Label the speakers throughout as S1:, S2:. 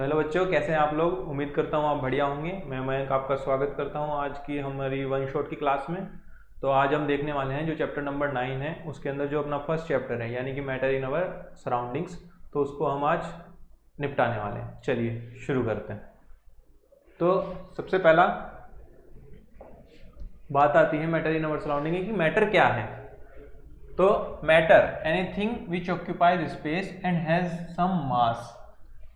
S1: तो हेलो बच्चों, कैसे हैं आप लोग। उम्मीद करता हूँ आप बढ़िया होंगे। मैं मयंक आपका स्वागत करता हूँ आज की हमारी वन शॉट की क्लास में। तो आज हम देखने वाले हैं जो चैप्टर नंबर 9 है, उसके अंदर जो अपना फर्स्ट चैप्टर है यानी कि मैटर इन अवर सराउंडिंग्स, तो उसको हम आज निपटाने वाले हैं। चलिए शुरू करते हैं। तो सबसे पहला बात आती है मैटर इन अवर सराउंडिंग की मैटर क्या है। तो matter anything which occupies space and has some mass,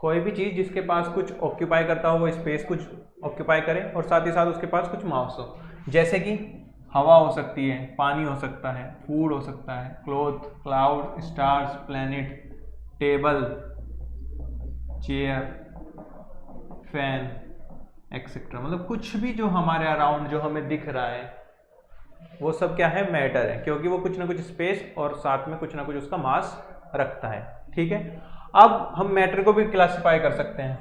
S1: कोई भी चीज जिसके पास कुछ ऑक्यूपाई करता हो, वो स्पेस कुछ ऑक्यूपाई करे और साथ ही साथ उसके पास कुछ मास हो। जैसे कि हवा हो सकती है, पानी हो सकता है, फूड हो सकता है, cloth, cloud, stars, planet, table, chair, fan etcetera. मतलब कुछ भी जो हमारे अराउंड जो हमें दिख रहा है वो सब क्या है, मैटर है, क्योंकि वो कुछ ना कुछ स्पेस और साथ में कुछ ना कुछ उसका मास रखता है। ठीक है। अब हम मैटर को भी क्लासिफाई कर सकते हैं,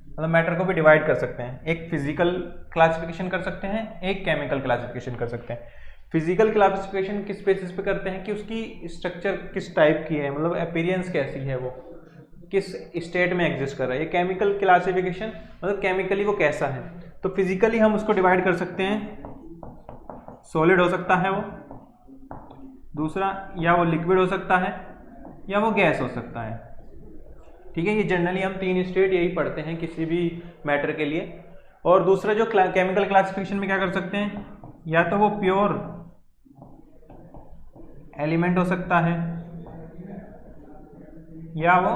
S1: मतलब मैटर को भी डिवाइड कर सकते हैं। एक फिजिकल क्लासिफिकेशन कर सकते हैं, एक केमिकल क्लासिफिकेशन कर सकते हैं। फिजिकल क्लासिफिकेशन किस बेसिस पे करते हैं कि उसकी स्ट्रक्चर किस टाइप की है, मतलब अपीयरेंस कैसी है, वो किस स्टेट में एग्जिस्ट कर रहा है। ये केमिकल क्लासिफिकेशन मतलब केमिकली वो कैसा है। तो फिजिकली हम उसको डिवाइड कर सकते हैं, सॉलिड हो सकता है वो, दूसरा या वो लिक्विड हो सकता है या वो गैस हो सकता है। ठीक है। ये जनरली हम 3 स्टेट यही पढ़ते हैं किसी भी मैटर के लिए। और दूसरा जो केमिकल क्लासिफिकेशन में क्या कर सकते हैं, या तो वो प्योर एलिमेंट हो सकता है या वो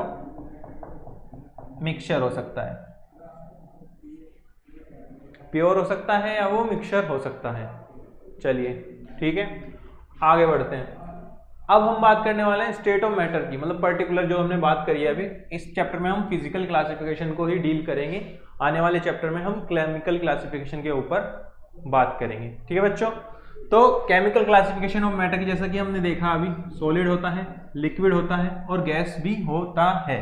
S1: मिक्सचर हो सकता है। प्योर हो सकता है या वो मिक्सचर हो सकता है। चलिए ठीक है, आगे बढ़ते हैं। अब हम बात करने वाले हैं स्टेट ऑफ मैटर की, मतलब पर्टिकुलर जो हमने बात करी है अभी इस चैप्टर में हम फिजिकल क्लासिफिकेशन को ही डील करेंगे। आने वाले चैप्टर में हम केमिकल क्लासिफिकेशन के ऊपर बात करेंगे। ठीक है बच्चों। तो केमिकल क्लासिफिकेशन ऑफ मैटर की जैसा कि हमने देखा अभी, सॉलिड होता है, लिक्विड होता है और गैस भी होता है।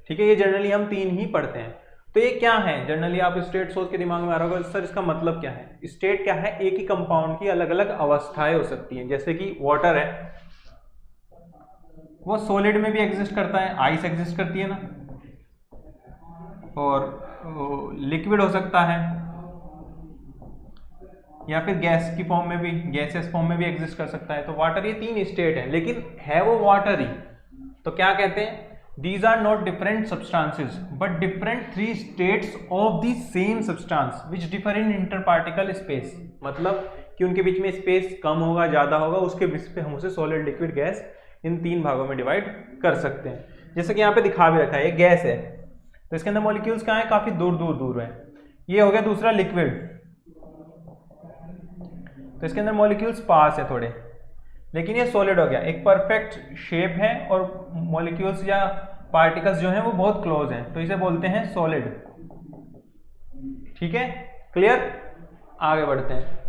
S1: ठीक है। ये जनरली हम 3 ही पढ़ते हैं। तो ये क्या है, जनरली आप स्टेट सोच के दिमाग में आ रहा होगा सर इसका मतलब क्या है। स्टेट क्या है, एक ही कंपाउंड की अलग अलग अवस्थाएं हो सकती हैं। जैसे कि वाटर है, वो सॉलिड में भी एग्जिस्ट करता है, आइस एग्जिस्ट करती है ना, और लिक्विड हो सकता है या फिर गैस की फॉर्म में भी, गैसेस फॉर्म में भी एग्जिस्ट कर सकता है। तो वाटर, ये 3 स्टेट है, लेकिन है वो वाटर ही। तो क्या कहते हैं, these are not different substances but different 3 states of the same substance which differ in interparticle space. मतलब कि उनके बीच में स्पेस कम होगा, ज्यादा होगा, उसके बेस पे हम उसे सॉलिड, लिक्विड, गैस इन 3 भागों में डिवाइड कर सकते हैं। जैसे कि यहाँ पे दिखा भी रखा है, ये गैस है तो इसके अंदर मॉलिक्यूल्स कहाँ है, काफी दूर दूर दूर है। ये हो गया दूसरा लिक्विड, तो इसके अंदर मॉलिक्यूल्स पास है थोड़े, लेकिन ये सॉलिड हो गया, एक परफेक्ट शेप है और मॉलिक्यूल्स या पार्टिकल्स जो हैं वो बहुत क्लोज हैं, तो इसे बोलते हैं सॉलिड। ठीक है, क्लियर। आगे बढ़ते हैं।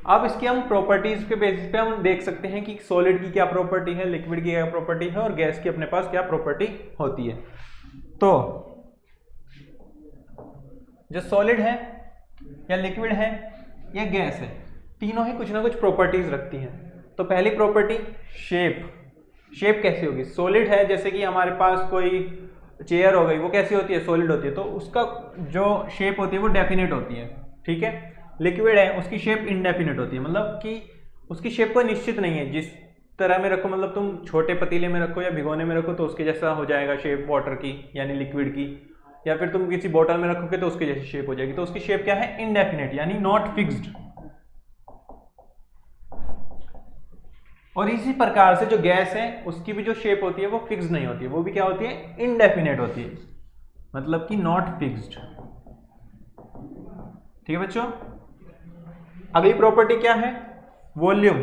S1: अब इसकी हम प्रॉपर्टीज के बेसिस पे हम देख सकते हैं कि सॉलिड की क्या प्रॉपर्टी है, लिक्विड की क्या प्रॉपर्टी है और गैस की अपने पास क्या प्रॉपर्टी होती है। तो जो सॉलिड है या लिक्विड है या गैस है, तीनों ही कुछ ना कुछ प्रॉपर्टीज रखती हैं। तो पहली प्रॉपर्टी शेप। शेप कैसी होगी, सॉलिड है जैसे कि हमारे पास कोई चेयर हो गई, वो कैसी होती है, सॉलिड होती है, तो उसका जो शेप होती है वो डेफिनेट होती है। ठीक है। लिक्विड है, उसकी शेप इनडेफिनेट होती है, मतलब कि उसकी शेप कोई निश्चित नहीं है। जिस तरह में रखो, मतलब तुम छोटे पतीले में रखो या भिगोने में रखो तो उसके जैसा हो जाएगा शेप वाटर की यानी लिक्विड की, या फिर तुम किसी बोतल में रखोगे तो उसकी जैसी शेप हो जाएगी। तो उसकी शेप क्या है, इनडेफिनेट यानी नॉट फिक्स्ड। और इसी प्रकार से जो गैस है उसकी भी जो शेप होती है वो फिक्स नहीं होती है, वो भी क्या होती है, इनडेफिनेट होती है, मतलब कि नॉट फिक्स्ड। ठीक है बच्चों। अगली प्रॉपर्टी क्या है, वॉल्यूम।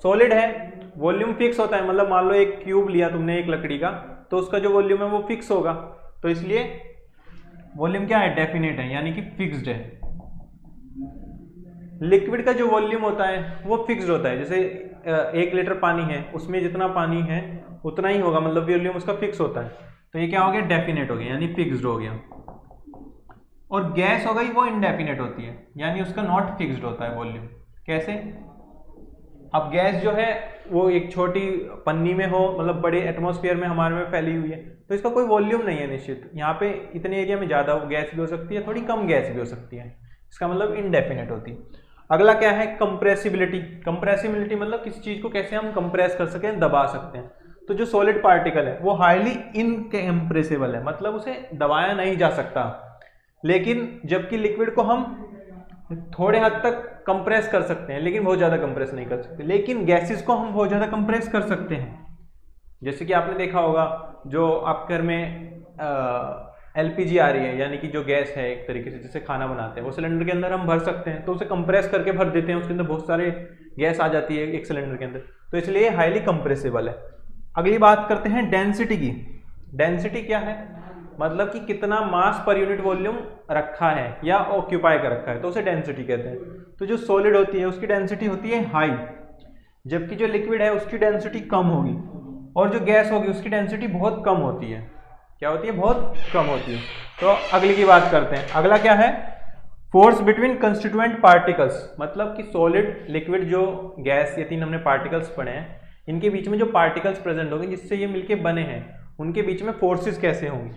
S1: सॉलिड है, वॉल्यूम फिक्स होता है, मतलब मान लो एक क्यूब लिया तुमने एक लकड़ी का, तो उसका जो वॉल्यूम है वो फिक्स होगा, तो इसलिए वॉल्यूम क्या है, डेफिनेट है यानी कि फिक्स्ड है। लिक्विड का जो वॉल्यूम होता है वो फिक्स्ड होता है, जैसे 1 लीटर पानी है, उसमें जितना पानी है उतना ही होगा, मतलब वॉल्यूम उसका फिक्स होता है, तो ये क्या हो गया, डेफिनेट हो गया यानी फिक्स्ड हो गया। और गैस हो गई वो इनडेफिनेट होती है यानी उसका नॉट फिक्स्ड होता है वॉल्यूम। कैसे, अब गैस जो है वो एक छोटी पन्नी में हो, मतलब बड़े एटमॉस्फेयर में हमारे में फैली हुई है, तो इसका कोई वॉल्यूम नहीं है निश्चित। यहाँ पे इतने एरिया में ज़्यादा गैस भी हो सकती है, थोड़ी कम गैस भी हो सकती है, इसका मतलब इनडेफिनेट होती है। अगला क्या है, कंप्रेसिबिलिटी। कंप्रेसिबिलिटी मतलब किसी चीज़ को कैसे हम कंप्रेस कर सकें, दबा सकते हैं। तो जो सॉलिड पार्टिकल है वो हाईली इनकम्प्रेसिबल है, मतलब उसे दबाया नहीं जा सकता। लेकिन जबकि लिक्विड को हम थोड़े हद तक कंप्रेस कर सकते हैं, लेकिन बहुत ज़्यादा कंप्रेस नहीं कर सकते। लेकिन गैसेस को हम बहुत ज़्यादा कंप्रेस कर सकते हैं। जैसे कि आपने देखा होगा जो आपके घर में एलपीजी आ रही है, यानी कि जो गैस है एक तरीके से जिससे खाना बनाते हैं, वो सिलेंडर के अंदर हम भर सकते हैं, तो उसे कंप्रेस करके भर देते हैं, उसके अंदर बहुत सारे गैस आ जाती है एक सिलेंडर के अंदर, तो इसलिए हाईली कंप्रेसिबल है। अगली बात करते हैं डेंसिटी की। डेंसिटी क्या है, मतलब कि कितना मास पर यूनिट वॉल्यूम रखा है या ऑक्यूपाई कर रखा है, तो उसे डेंसिटी कहते हैं। तो जो सॉलिड होती है उसकी डेंसिटी होती है हाई, जबकि जो लिक्विड है उसकी डेंसिटी कम होगी, और जो गैस होगी उसकी डेंसिटी बहुत कम होती है। क्या होती है, बहुत कम होती है। तो अगली की बात करते हैं। अगला क्या है, फोर्स बिटवीन कंस्टिट्यूएंट पार्टिकल्स, मतलब कि सॉलिड, लिक्विड, जो गैस, ये तीन हमने पार्टिकल्स पढ़े हैं, इनके बीच में जो पार्टिकल्स प्रेजेंट होंगे जिससे ये मिलके बने हैं, उनके बीच में फोर्सेस कैसे होंगी।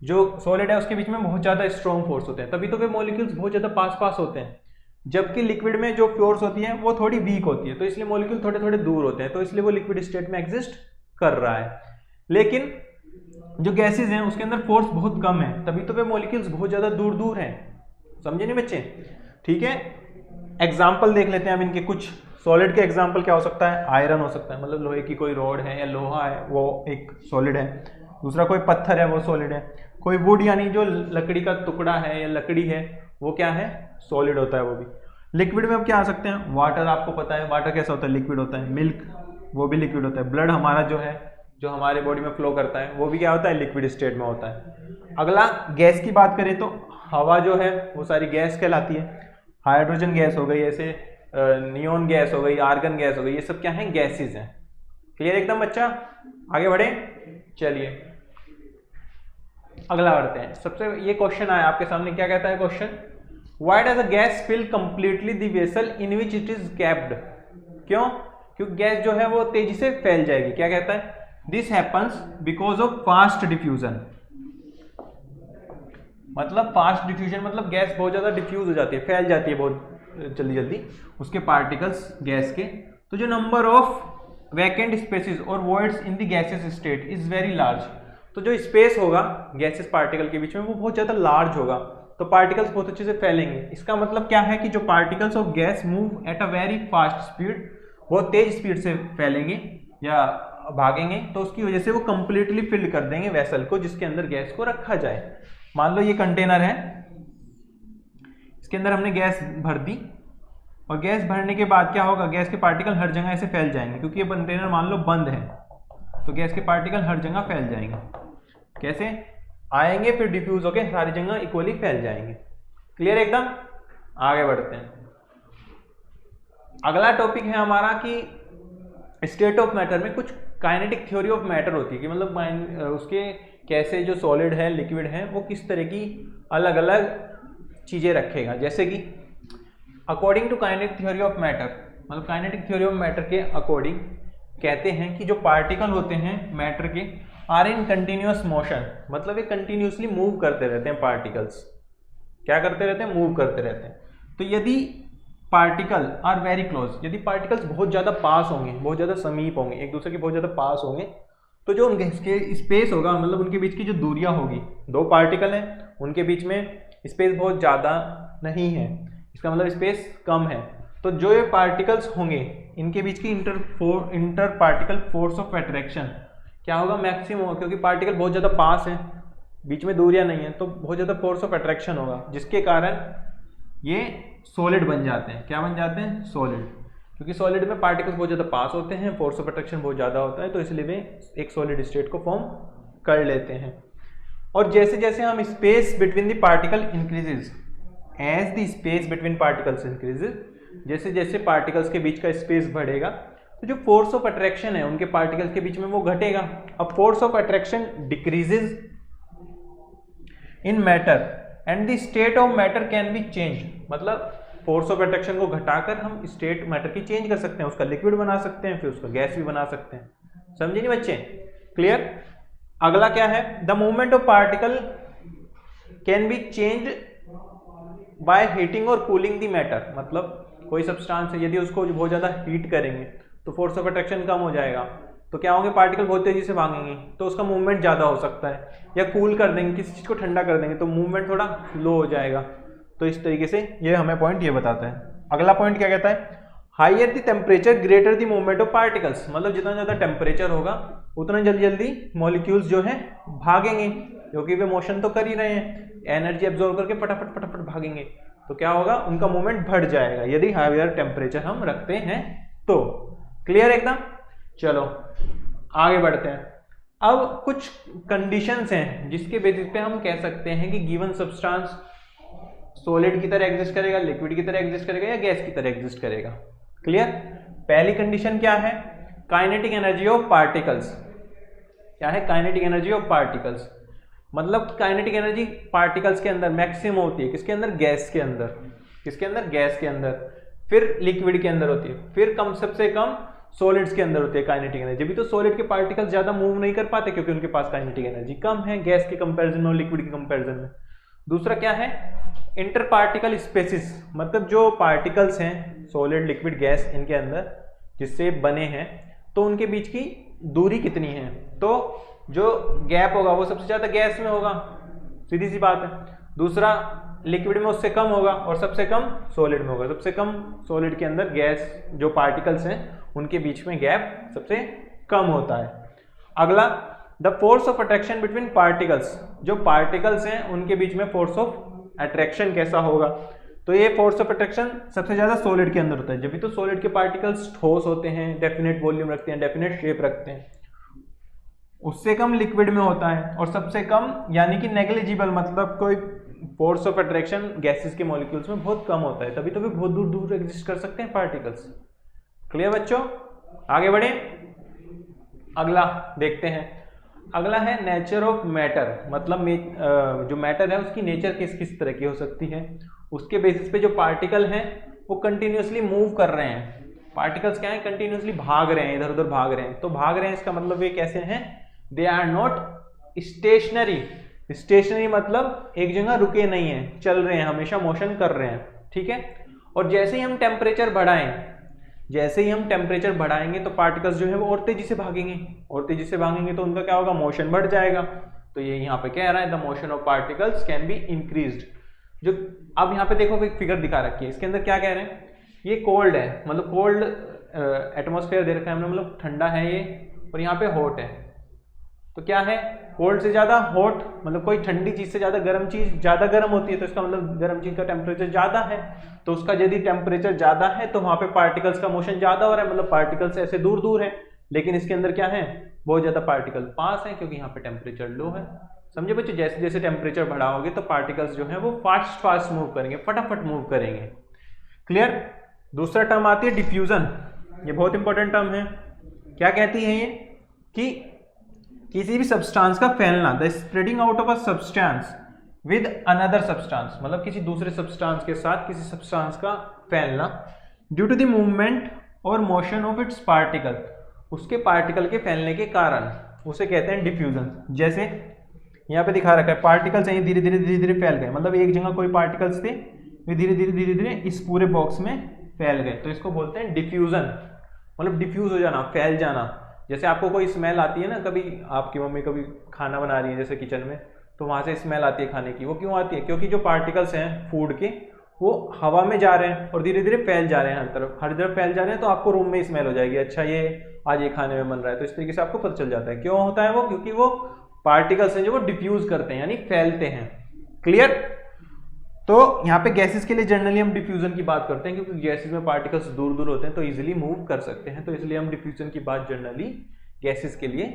S1: जो सॉलिड है उसके बीच में बहुत ज़्यादा स्ट्रॉन्ग फोर्स होते हैं, तभी तो वे मॉलिक्यूल्स बहुत ज़्यादा पास पास होते हैं। जबकि लिक्विड में जो फोर्स होती है वो थोड़ी वीक होती है, तो इसलिए मॉलिक्यूल थोड़े थोड़े दूर होते हैं, तो इसलिए वो लिक्विड स्टेट में एग्जिस्ट कर रहा है। लेकिन जो गैसेज हैं उसके अंदर फोर्स बहुत कम है, तभी तो वे मॉलिक्यूल्स बहुत ज़्यादा दूर दूर हैं। समझे नहीं बच्चे, ठीक है। एग्जाम्पल देख लेते हैं अब इनके कुछ। सॉलिड के एग्जाम्पल क्या हो सकता है, आयरन हो सकता है, मतलब लोहे की कोई रॉड है या लोहा है वो एक सॉलिड है। दूसरा कोई पत्थर है वो सॉलिड है। कोई वुड यानी जो लकड़ी का टुकड़ा है या लकड़ी है वो क्या है, सॉलिड होता है वो भी। लिक्विड में अब क्या आ सकते हैं, वाटर, आपको पता है वाटर कैसा होता है, लिक्विड होता है। मिल्क, वो भी लिक्विड होता है। ब्लड हमारा जो है, जो हमारे बॉडी में फ्लो करता है, वो भी क्या होता है, लिक्विड स्टेट में होता है। अगला गैस की बात करें तो हवा जो है वो सारी गैस कहलाती है। हाइड्रोजन गैस हो गई, ऐसे नियोन गैस हो गई, आर्गन गैस हो गई, ये सब क्या है, गैसेज हैं। क्लियर एकदम बच्चा, आगे बढ़े। चलिए अगला बढ़ते हैं। सबसे ये क्वेश्चन आया आपके सामने, क्या कहता है question, why does a gas fill completely the vessel in which it is kept. क्यों, क्योंकि गैस जो है वो तेजी से फैल जाएगी। क्या कहता है, this happens because of fast diffusion. मतलब फास्ट डिफ्यूजन मतलब गैस बहुत ज्यादा डिफ्यूज हो जाती है, फैल जाती है बहुत जल्दी जल्दी उसके पार्टिकल्स गैस के। तो जो नंबर ऑफ वैकेंट स्पेसेस और voids in the gases state is very large. तो जो स्पेस होगा गैसेस पार्टिकल के बीच में वो बहुत ज़्यादा लार्ज होगा, तो पार्टिकल्स बहुत अच्छे से फैलेंगे। इसका मतलब क्या है कि जो particles of gas move at a very fast speed, बहुत तेज स्पीड से फैलेंगे या भागेंगे, तो उसकी वजह से वो कंप्लीटली फिल कर देंगे वेसल को जिसके अंदर गैस को रखा जाए। मान लो ये कंटेनर है, इसके अंदर हमने गैस भर दी, और गैस भरने के बाद क्या होगा, गैस के पार्टिकल हर जगह ऐसे फैल जाएंगे, क्योंकि ये कंटेनर मान लो बंद है, तो गैस के पार्टिकल हर जगह फैल जाएंगे। कैसे आएंगे, फिर डिफ्यूज होकर सारी जगह इक्वली फैल जाएंगे। क्लियर एकदम, आगे बढ़ते हैं। अगला टॉपिक है हमारा कि स्टेट ऑफ मैटर में कुछ काइनेटिक थ्योरी ऑफ मैटर होती है, कि मतलब उसके कैसे जो सॉलिड है, लिक्विड है, वो किस तरह की अलग अलग चीजें रखेगा। जैसे कि according to kinetic theory of matter, मतलब काइनेटिक थ्योरी ऑफ मैटर के अकॉर्डिंग कहते हैं कि जो पार्टिकल होते हैं मैटर के आर इन कंटिन्यूअस मोशन, मतलब ये कंटिन्यूसली मूव करते रहते हैं। पार्टिकल्स क्या करते रहते हैं, मूव करते रहते हैं। तो यदि पार्टिकल आर वेरी क्लोज, यदि पार्टिकल्स बहुत ज़्यादा पास होंगे, बहुत ज़्यादा समीप होंगे, एक दूसरे के बहुत ज़्यादा पास होंगे, तो जो उनके स्पेस होगा, मतलब उनके बीच की जो दूरियां होगी, दो पार्टिकल हैं उनके बीच में स्पेस बहुत ज़्यादा नहीं है, इसका मतलब स्पेस कम है, तो जो ये पार्टिकल्स होंगे इनके बीच की inter particle force of attraction क्या होगा, मैक्सिमम होगा, क्योंकि पार्टिकल बहुत ज़्यादा पास है, बीच में दूरियां नहीं है, तो बहुत ज़्यादा फोर्स ऑफ अट्रैक्शन होगा, जिसके कारण ये सॉलिड बन जाते हैं। क्या बन जाते हैं, सॉलिड, क्योंकि सॉलिड में पार्टिकल्स बहुत ज़्यादा पास होते हैं, फोर्स ऑफ अट्रैक्शन बहुत ज़्यादा होता है, तो इसलिए वे एक सॉलिड स्टेट को फॉर्म कर लेते हैं। और जैसे जैसे हम space between the particle increases, as the space between particles increases, जैसे जैसे पार्टिकल्स के बीच का स्पेस बढ़ेगा, तो जो फोर्स ऑफ अट्रैक्शन है उनके पार्टिकल्स के बीच में वो घटेगा। अब force of attraction decreases in matter and the state of matter can be change, मतलब फोर्स ऑफ अट्रैक्शन को घटाकर हम स्टेट मैटर की चेंज कर सकते हैं, उसका लिक्विड बना सकते हैं, फिर उसका गैस भी बना सकते हैं। समझे नहीं बच्चे? क्लियर? अगला क्या है? The movement of particle can be change by heating और कूलिंग द मैटर। मतलब कोई सब्सटेंस है, यदि उसको बहुत ज्यादा हीट करेंगे तो फोर्स ऑफ अट्रैक्शन कम हो जाएगा, तो क्या होंगे, पार्टिकल बहुत तेजी से भागेंगे, तो उसका मूवमेंट ज्यादा हो सकता है। या कूल कर देंगे, किसी चीज को ठंडा कर देंगे तो मूवमेंट थोड़ा स्लो हो जाएगा। तो इस तरीके से ये हमें पॉइंट ये बताता है। अगला पॉइंट क्या कहता है? Higher the temperature greater the movement of particles. मतलब जितना ज्यादा टेम्परेचर होगा उतना जल्दी जल्दी मॉलिक्यूल्स जो है भागेंगे, क्योंकि वे मोशन तो कर ही रहे हैं, एनर्जी एब्जॉर्ब करके फटाफट फटाफट भागेंगे, तो क्या होगा, उनका मूवमेंट बढ़ जाएगा यदि हाइयर टेम्परेचर हम रखते हैं तो। क्लियर एकदम? चलो आगे बढ़ते हैं। अब कुछ कंडीशंस हैं जिसके बेसिस पे हम कह सकते हैं कि गिवन सब्सटेंस सॉलिड की तरह एग्जिस्ट करेगा, लिक्विड की तरह एग्जिस्ट करेगा या गैस की तरह एग्जिस्ट करेगा। क्लियर? पहली कंडीशन क्या है? Kinetic energy of particles. क्या है? Kinetic energy of particles. मतलब काइनेटिक एनर्जी पार्टिकल्स के अंदर मैक्सिमम होती है, किसके अंदर? गैस के अंदर। किसके अंदर? गैस के अंदर। फिर लिक्विड के अंदर होती है, फिर कम सबसे कम सॉलिड्स के अंदर होती है काइनेटिक एनर्जी। भी तो सॉलिड के पार्टिकल्स ज्यादा मूव नहीं कर पाते क्योंकि उनके पास काइनेटिक एनर्जी कम है गैस के कंपैरिजन में और लिक्विड के कंपैरिजन में। दूसरा क्या है? Inter particle spaces. मतलब जो पार्टिकल्स हैं सॉलिड, लिक्विड, गैस, इनके अंदर जिससे बने हैं, तो उनके बीच की दूरी कितनी है। तो जो गैप होगा वो सबसे ज्यादा गैस में होगा, सीधी सी बात है। दूसरा लिक्विड में उससे कम होगा और सबसे कम सॉलिड में होगा। सबसे कम सॉलिड के अंदर गैस जो पार्टिकल्स हैं उनके बीच में गैप सबसे कम होता है। अगला, the force of attraction between particles. जो पार्टिकल्स हैं उनके बीच में फोर्स ऑफ अट्रैक्शन कैसा होगा। तो ये फोर्स ऑफ अट्रैक्शन सबसे ज्यादा सॉलिड के अंदर होता है, जब भी तो सॉलिड के पार्टिकल्स ठोस होते हैं, डेफिनेट वॉल्यूम रखते हैं, डेफिनेट शेप रखते हैं। उससे कम लिक्विड में होता है और सबसे कम यानी कि नेग्लिजिबल, मतलब कोई फोर्स ऑफ अट्रैक्शन गैसेस के मॉलिक्यूल्स में बहुत कम होता है, तभी तो वे बहुत दूर दूर एग्जिस्ट कर सकते हैं पार्टिकल्स। क्लियर बच्चों? आगे बढ़े, अगला देखते हैं। अगला है नेचर ऑफ मैटर। मतलब जो मैटर है उसकी नेचर किस किस तरह की हो सकती है, उसके बेसिस पे जो पार्टिकल हैं वो कंटिन्यूसली मूव कर रहे हैं। पार्टिकल्स क्या है? कंटिन्यूसली भाग रहे हैं, इधर उधर भाग रहे हैं। तो भाग रहे हैं इसका मतलब ये कैसे हैं? They are not stationary. Stationary मतलब एक जगह रुके नहीं है, चल रहे हैं, हमेशा मोशन कर रहे हैं। ठीक है? और जैसे ही हम टेम्परेचर बढ़ाएंगे तो पार्टिकल्स जो है वो और तेजी से भागेंगे, और तेजी से भागेंगे तो उनका क्या होगा? मोशन बढ़ जाएगा। तो ये यहाँ पे कह रहा है the motion of particles can be increased. जो अब यहाँ पे देखो एक फिगर दिखा रखी है, इसके अंदर क्या कह रहे हैं? ये कोल्ड है, मतलब कोल्ड एटमॉस्फेयर दे रखा है हमने, मतलब ठंडा है ये, और यहाँ पे हॉट है। तो क्या है? कोल्ड से ज्यादा हॉट, मतलब कोई ठंडी चीज से ज्यादा गर्म चीज ज्यादा गर्म होती है, तो इसका मतलब गर्म चीज का टेम्परेचर ज्यादा है। तो उसका यदि टेम्परेचर ज्यादा है तो वहां पे पार्टिकल्स का मोशन ज्यादा हो रहा है, मतलब पार्टिकल्स ऐसे दूर दूर है। लेकिन इसके अंदर क्या है? बहुत ज्यादा पार्टिकल पास है, क्योंकि यहाँ पे टेम्परेचर लो है। समझे बच्चों? जैसे जैसे टेम्परेचर बढ़ाओगे तो पार्टिकल्स जो है वो फास्ट फास्ट मूव करेंगे, फटाफट मूव करेंगे। क्लियर? दूसरा टर्म आती है डिफ्यूजन। ये बहुत इंपॉर्टेंट टर्म है। क्या कहती है ये? कि किसी भी सब्सटेंस का फैलना, the spreading out of a substance with another substance, मतलब किसी दूसरे सब्सटेंस के साथ किसी सब्सटेंस का फैलना, ड्यू टू द मूवमेंट और मोशन ऑफ इट्स पार्टिकल, उसके पार्टिकल के फैलने के कारण, उसे कहते हैं डिफ्यूजन। जैसे यहाँ पे दिखा रखा है, पार्टिकल्स हैं धीरे धीरे फैल गए, मतलब एक जगह कोई पार्टिकल्स थे, वे धीरे धीरे इस पूरे बॉक्स में फैल गए, तो इसको बोलते हैं डिफ्यूजन। मतलब डिफ्यूज हो जाना, फैल जाना। जैसे आपको कोई स्मेल आती है ना, कभी आपकी मम्मी कभी खाना बना रही है जैसे किचन में, तो वहां से स्मेल आती है खाने की, वो क्यों आती है? क्योंकि जो पार्टिकल्स हैं फूड के वो हवा में जा रहे हैं और धीरे धीरे फैल जा रहे हैं, हर तरफ फैल जा रहे हैं, तो आपको रूम में स्मेल हो जाएगी, अच्छा ये आज ये खाने में बन रहा है। तो इस तरीके से आपको पता चल जाता है। क्यों होता है वो? क्योंकि वो पार्टिकल्स हैं जो वो डिफ्यूज करते हैं, यानी फैलते हैं। क्लियर? तो यहाँ पे गैसेस के लिए जनरली हम डिफ्यूजन की बात करते हैं, क्योंकि गैसेस में पार्टिकल्स दूर दूर होते हैं तो इजीली मूव कर सकते हैं, तो इसलिए हम डिफ्यूजन की बात जनरली गैसेस के लिए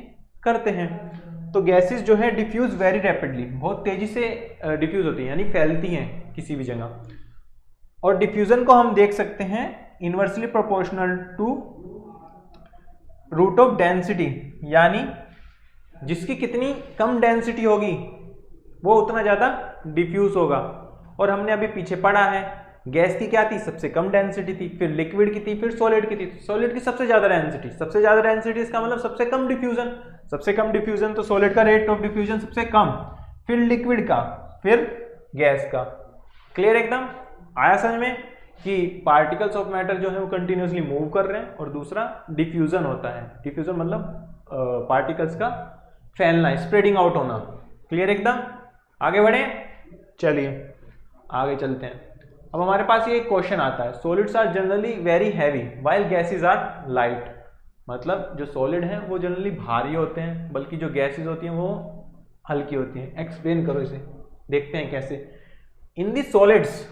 S1: करते हैं। तो गैसेस जो है डिफ्यूज वेरी रैपिडली, बहुत तेजी से डिफ्यूज होती हैं, यानी फैलती हैं किसी भी जगह। और डिफ्यूजन को हम देख सकते हैं inversely proportional to root of density, यानी जिसकी कितनी कम डेंसिटी होगी वो उतना ज्यादा डिफ्यूज होगा। और हमने अभी पीछे पढ़ा है गैस की क्या थी, सबसे कम डेंसिटी थी, फिर लिक्विड की थी, फिर सॉलिड की थी। सॉलिड की सबसे ज्यादा डेंसिटी, सबसे ज्यादा डेंसिटी इसका मतलब सबसे कम डिफ्यूजन, सबसे कम डिफ्यूजन तो सॉलिड का रेट ऑफ डिफ्यूजन सबसे कम, फिर लिक्विड का, फिर गैस का। क्लियर एकदम? आया समझ में कि पार्टिकल्स ऑफ मैटर जो है वो कंटिन्यूसली मूव कर रहे हैं, और दूसरा डिफ्यूजन होता है। डिफ्यूजन मतलब पार्टिकल्स का फैलना, स्प्रेडिंग आउट होना। क्लियर एकदम? आगे बढ़े, चलिए आगे चलते हैं। अब हमारे पास ये एक क्वेश्चन आता है, solids are generally very heavy while gases are light. मतलब जो सॉलिड हैं वो जनरली भारी होते हैं, बल्कि जो गैसेस होती हैं वो हल्की होती हैं। एक्सप्लेन करो इसे, देखते हैं कैसे। इन दी सॉलिड्स,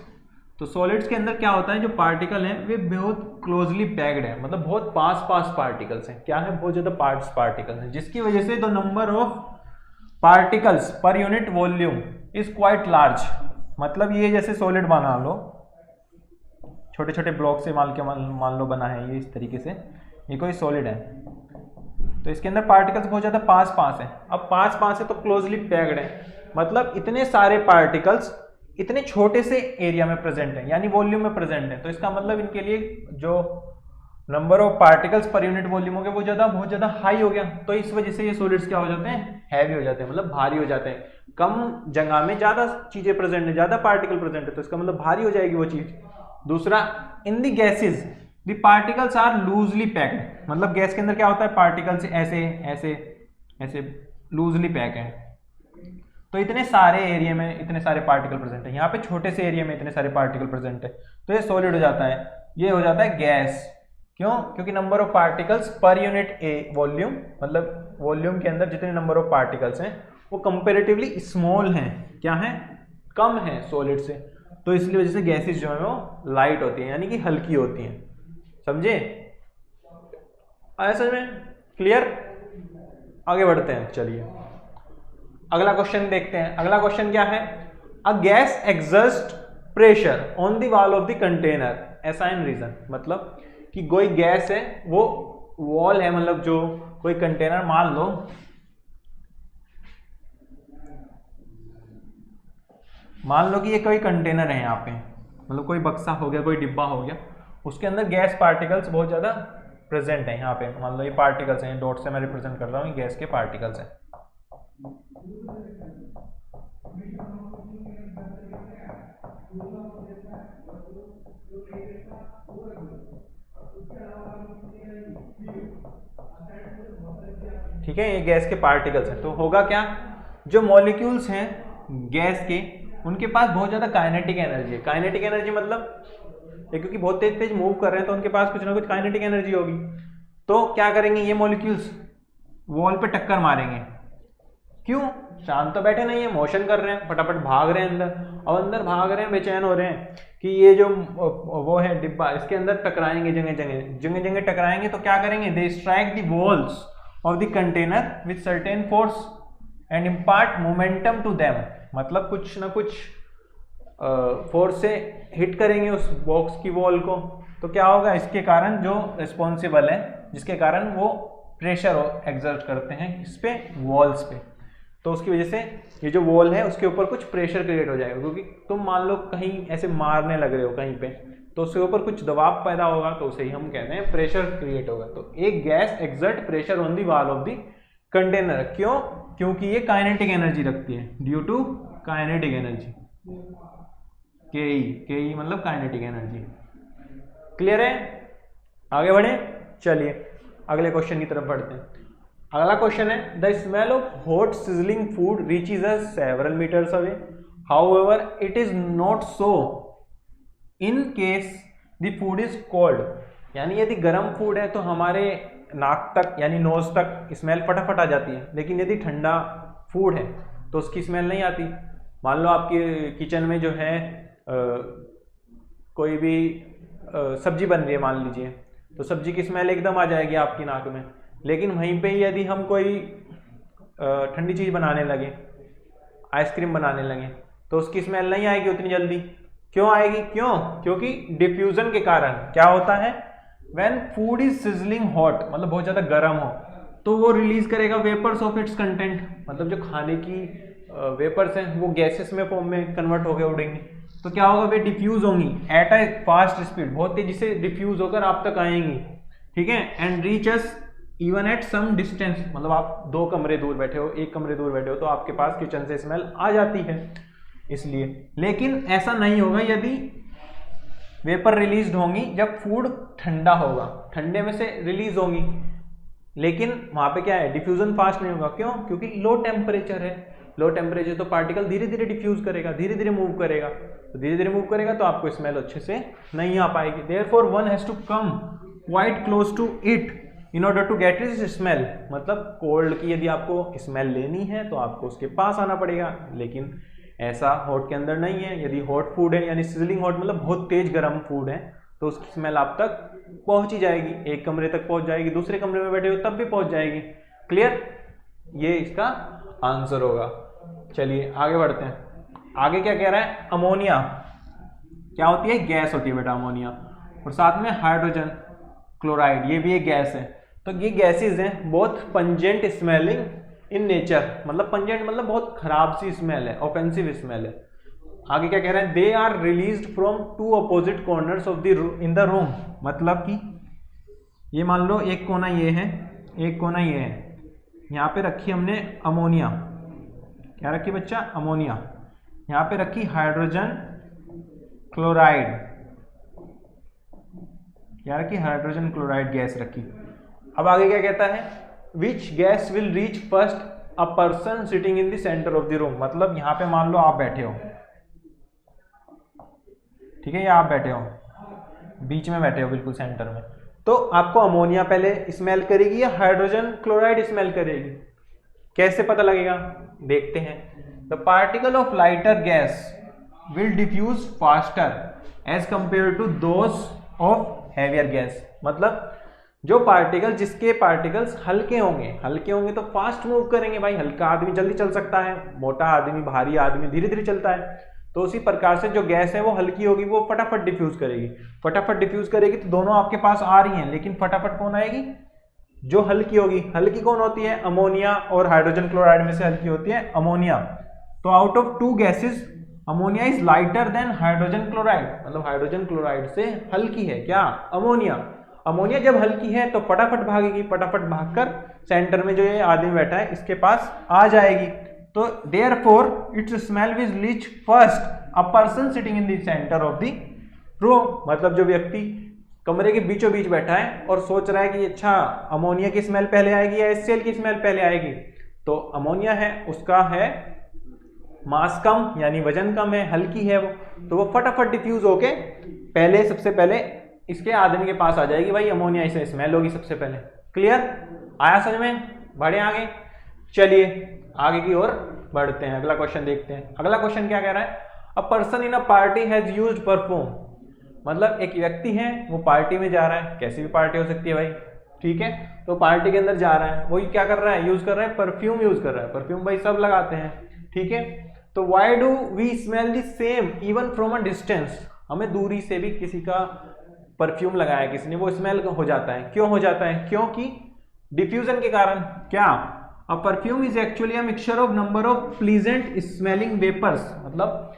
S1: तो सॉलिड्स के अंदर क्या होता है, जो पार्टिकल हैं वे बहुत क्लोजली पैक्ड है, मतलब बहुत पास पास पार्टिकल्स हैं। क्या है, बहुत ज्यादा पार्टिकल्स हैं, जिसकी वजह से the number of particles per unit volume is quite large. मतलब ये जैसे सॉलिड बना लो, छोटे छोटे ब्लॉक से मान लो बना है ये इस तरीके से, ये कोई सॉलिड है, तो इसके अंदर पार्टिकल्स बहुत ज़्यादा पास पास है। अब पास पास है तो क्लोजली पैक्ड है, मतलब इतने सारे पार्टिकल्स इतने छोटे से एरिया में प्रेजेंट है, यानी वॉल्यूम में प्रेजेंट है। तो इसका मतलब इनके लिए जो number of particles per unit volume हो गया वो बहुत ज़्यादा हाई हो गया। तो इस वजह से ये सॉलिड्स क्या हो जाते हैं, हैवी हो जाते हैं, मतलब भारी हो जाते हैं। कम जगह में ज़्यादा चीज़ें प्रेजेंट है, ज़्यादा पार्टिकल प्रेजेंट है, तो इसका मतलब भारी हो जाएगी वो चीज़। दूसरा, in the gases the particles are loosely packed. मतलब गैस के अंदर क्या होता है, पार्टिकल्स ऐसे ऐसे ऐसे लूजली पैक है। तो इतने सारे एरिया में इतने सारे पार्टिकल प्रेजेंट है, यहाँ पे छोटे से एरिया में इतने सारे पार्टिकल प्रेजेंट है, तो ये सॉलिड हो जाता है, ये हो जाता है गैस। क्यों? क्योंकि number of particles per unit volume, मतलब वॉल्यूम के अंदर जितने नंबर ऑफ पार्टिकल्स हैं वो कंपेरेटिवली स्मॉल हैं। क्या है, कम है सॉलिड से। तो इसलिए वजह से गैसेस जो है वो लाइट होती हैं, यानी कि हल्की होती हैं। समझे? आया समझ में? क्लियर? आगे बढ़ते हैं, चलिए अगला क्वेश्चन देखते हैं। अगला क्वेश्चन क्या है, a gas exerts pressure on the wall of the container assign reason. मतलब कि कोई गैस है, वो वॉल है, मतलब जो कोई कंटेनर मान लो कि ये कोई कंटेनर है यहाँ पे, मतलब कोई बक्सा हो गया, कोई डिब्बा हो गया, उसके अंदर गैस पार्टिकल्स बहुत ज़्यादा प्रेजेंट है। यहाँ पे मान लो ये पार्टिकल्स हैं, डॉट से मैं रिप्रेजेंट कर रहा हूँ, ये गैस के पार्टिकल्स हैं। ठीक है, ये गैस के पार्टिकल्स हैं। तो होगा क्या, जो मॉलिक्यूल्स हैं गैस के, उनके पास बहुत ज़्यादा काइनेटिक एनर्जी है। काइनेटिक एनर्जी मतलब क्योंकि बहुत तेज तेज मूव कर रहे हैं तो उनके पास कुछ ना कुछ काइनेटिक एनर्जी होगी। तो क्या करेंगे, ये मॉलिक्यूल्स वॉल पे टक्कर मारेंगे। क्यों? शांत तो बैठे नहीं है, मोशन कर रहे हैं, फटाफट भाग रहे हैं अंदर, और अंदर भाग रहे हैं, बेचैन हो रहे हैं कि ये जो वो है डिब्बा, इसके अंदर टकराएंगे, जगह जगह टकराएंगे। तो क्या करेंगे, they strike the walls of the container with certain force and impart momentum to them. मतलब कुछ ना कुछ फोर्स से हिट करेंगे उस बॉक्स की वॉल को। तो क्या होगा, इसके कारण जो रिस्पॉन्सिबल है, जिसके कारण वो प्रेशर एक्सर्ट करते हैं इस पे, वॉल्स पे, तो उसकी वजह से ये जो वॉल है उसके ऊपर कुछ प्रेशर क्रिएट हो जाएगा। क्योंकि तुम मान लो कहीं ऐसे मारने लग रहे हो कहीं पे, तो उसके ऊपर कुछ दबाव पैदा होगा, तो उसे ही हम कहते हैं प्रेशर क्रिएट होगा। तो एक gas exert pressure on the wall of the container. क्यों? क्योंकि ये काइनेटिक एनर्जी रखती है, ड्यू टू काइनेटिक एनर्जी, के मतलब काइनेटिक एनर्जी। क्लियर है? आगे बढ़े, चलिए अगले क्वेश्चन की तरफ बढ़ते हैं। अगला क्वेश्चन है, the smell of hot sizzling food reaches us several metres away, however it is not so in case the food is cold. यानी यदि गर्म फूड है तो हमारे नाक तक यानी नोज तक स्मेल फटाफट आ जाती है, लेकिन यदि ठंडा फूड है तो उसकी स्मेल नहीं आती। मान लो आपके किचन में जो है कोई भी सब्जी बन रही है मान लीजिए, तो सब्जी की स्मेल एकदम आ जाएगी आपकी नाक में। लेकिन वहीं पे यदि हम कोई ठंडी चीज़ बनाने लगे, आइसक्रीम बनाने लगे, तो उसकी स्मेल नहीं आएगी उतनी जल्दी। क्यों आएगी? क्यों? क्योंकि डिफ्यूजन के कारण क्या होता है, when food is sizzling hot, मतलब बहुत ज़्यादा गर्म हो, तो वो रिलीज करेगा वेपर्स ऑफ इट्स कंटेंट। मतलब जो खाने की वेपर्स हैं वो गैसेस में फॉर्म में कन्वर्ट होकर उड़ेंगे। तो क्या होगा, वे डिफ्यूज होंगी एट अ फास्ट स्पीड, बहुत तेजी से डिफ्यूज होकर आप तक आएंगी, ठीक है। And reach us even at some distance, मतलब आप 2 कमरे दूर बैठे हो, 1 कमरे दूर बैठे हो, तो आपके पास किचन से स्मेल आ जाती है इसलिए। लेकिन ऐसा नहीं होगा यदि वेपर रिलीज होंगी जब फूड ठंडा होगा, ठंडे में से रिलीज होंगी, लेकिन वहां पे क्या है, डिफ्यूजन फास्ट नहीं होगा। क्यों? क्योंकि लो टेम्परेचर है। लो टेम्परेचर तो पार्टिकल धीरे धीरे डिफ्यूज करेगा, धीरे धीरे मूव करेगा, तो धीरे धीरे मूव करेगा तो आपको स्मेल अच्छे से नहीं आ पाएगी। Therefore one has to come quite close to it in order to get it smell, मतलब कोल्ड की यदि आपको स्मेल लेनी है तो आपको उसके पास आना पड़ेगा, लेकिन ऐसा हॉट के अंदर नहीं है। यदि हॉट फूड है यानी सिजलिंग हॉट मतलब बहुत तेज गर्म फूड है, तो उसकी स्मेल आप तक पहुंच ही जाएगी, 1 कमरे तक पहुंच जाएगी, दूसरे कमरे में बैठे हो तब भी पहुंच जाएगी। क्लियर? ये इसका आंसर होगा। चलिए आगे बढ़ते हैं। आगे क्या कह रहा है, अमोनिया क्या होती है, गैस होती है बेटा अमोनिया, और साथ में हाइड्रोजन क्लोराइड, ये भी एक गैस है। तो ये गैसेज हैं बहुत पंजेंट स्मेलिंग इन नेचर, मतलब पंजेंट मतलब बहुत खराब सी स्मेल है, ऑफेंसिव स्मेल है। आगे क्या कह रहे हैं, they are released from 2 opposite corners of the in the room, मतलब कि ये मान लो एक कोना ये है, एक कोना ये है, यहाँ पे रखी हमने अमोनिया, क्या रखी बच्चा, अमोनिया, यहाँ पे रखी हाइड्रोजन क्लोराइड, क्या रखी, हाइड्रोजन क्लोराइड गैस रखी। अब आगे क्या कहता है, which gas will reach first a person sitting in the centre of the room, मतलब यहाँ पे मान लो आप बैठे हो, ठीक है, या आप बैठे हो बीच में बैठे हो बिल्कुल सेंटर में, तो आपको अमोनिया पहले स्मेल करेगी या हाइड्रोजन क्लोराइड स्मेल करेगी, कैसे पता लगेगा, देखते हैं। The particle of lighter gas will diffuse faster as compare to those of heavier gas, मतलब जो पार्टिकल, जिसके पार्टिकल्स हल्के होंगे तो फास्ट मूव करेंगे भाई, हल्का आदमी जल्दी चल सकता है, मोटा आदमी, भारी आदमी धीरे धीरे चलता है, तो उसी प्रकार से जो गैस है वो हल्की होगी, वो फटाफट डिफ्यूज करेगी, फटाफट डिफ्यूज करेगी, तो दोनों आपके पास आ रही हैं, लेकिन फटाफट कौन आएगी, जो हल्की होगी। हल्की कौन होती है, अमोनिया, और हाइड्रोजन क्लोराइड में से हल्की होती है अमोनिया। तो out of 2 gases ammonia is lighter than hydrogen chloride, मतलब हाइड्रोजन क्लोराइड से हल्की है क्या, अमोनिया। अमोनिया जब हल्की है तो फटाफट भागेगी, फटाफट भागकर सेंटर में जो ये आदमी बैठा है इसके पास आ जाएगी। तो therefore it's smell will reach first a person sitting in the centre of the room, मतलब जो व्यक्ति कमरे के बीचों बीच बैठा है और सोच रहा है कि अच्छा अमोनिया की स्मेल पहले आएगी या HCl की स्मेल पहले आएगी, तो अमोनिया है उसका है मास कम यानी वजन कम है, हल्की है वो, तो वो फटाफट डिफ्यूज होके पहले, सबसे पहले इसके आदमी के पास आ जाएगी, भाई अमोनिया इसे स्मेल होगी सबसे पहले। क्लियर? आया समझ में? बढ़े आगे, चलिए आगे की ओर बढ़ते हैं, अगला क्वेश्चन देखते हैं। अगला क्वेश्चन क्या कह रहा है, a person in a party has used perfume, मतलब एक व्यक्ति है वो पार्टी में जा रहा है, कैसी भी पार्टी हो सकती है भाई, ठीक है, तो पार्टी के अंदर जा रहा है, वही क्या कर रहा है, यूज कर रहा है परफ्यूम, यूज कर रहा है परफ्यूम, भाई सब लगाते हैं, ठीक है। तो why do we smell the same even from a distance, हमें दूरी से भी किसी का परफ्यूम लगाया किसी ने, वो स्मेल हो जाता है, क्यों हो जाता है, क्योंकि डिफ्यूजन के कारण। क्या, a perfume is actually a mixture of number of pleasant smelling vapours, मतलब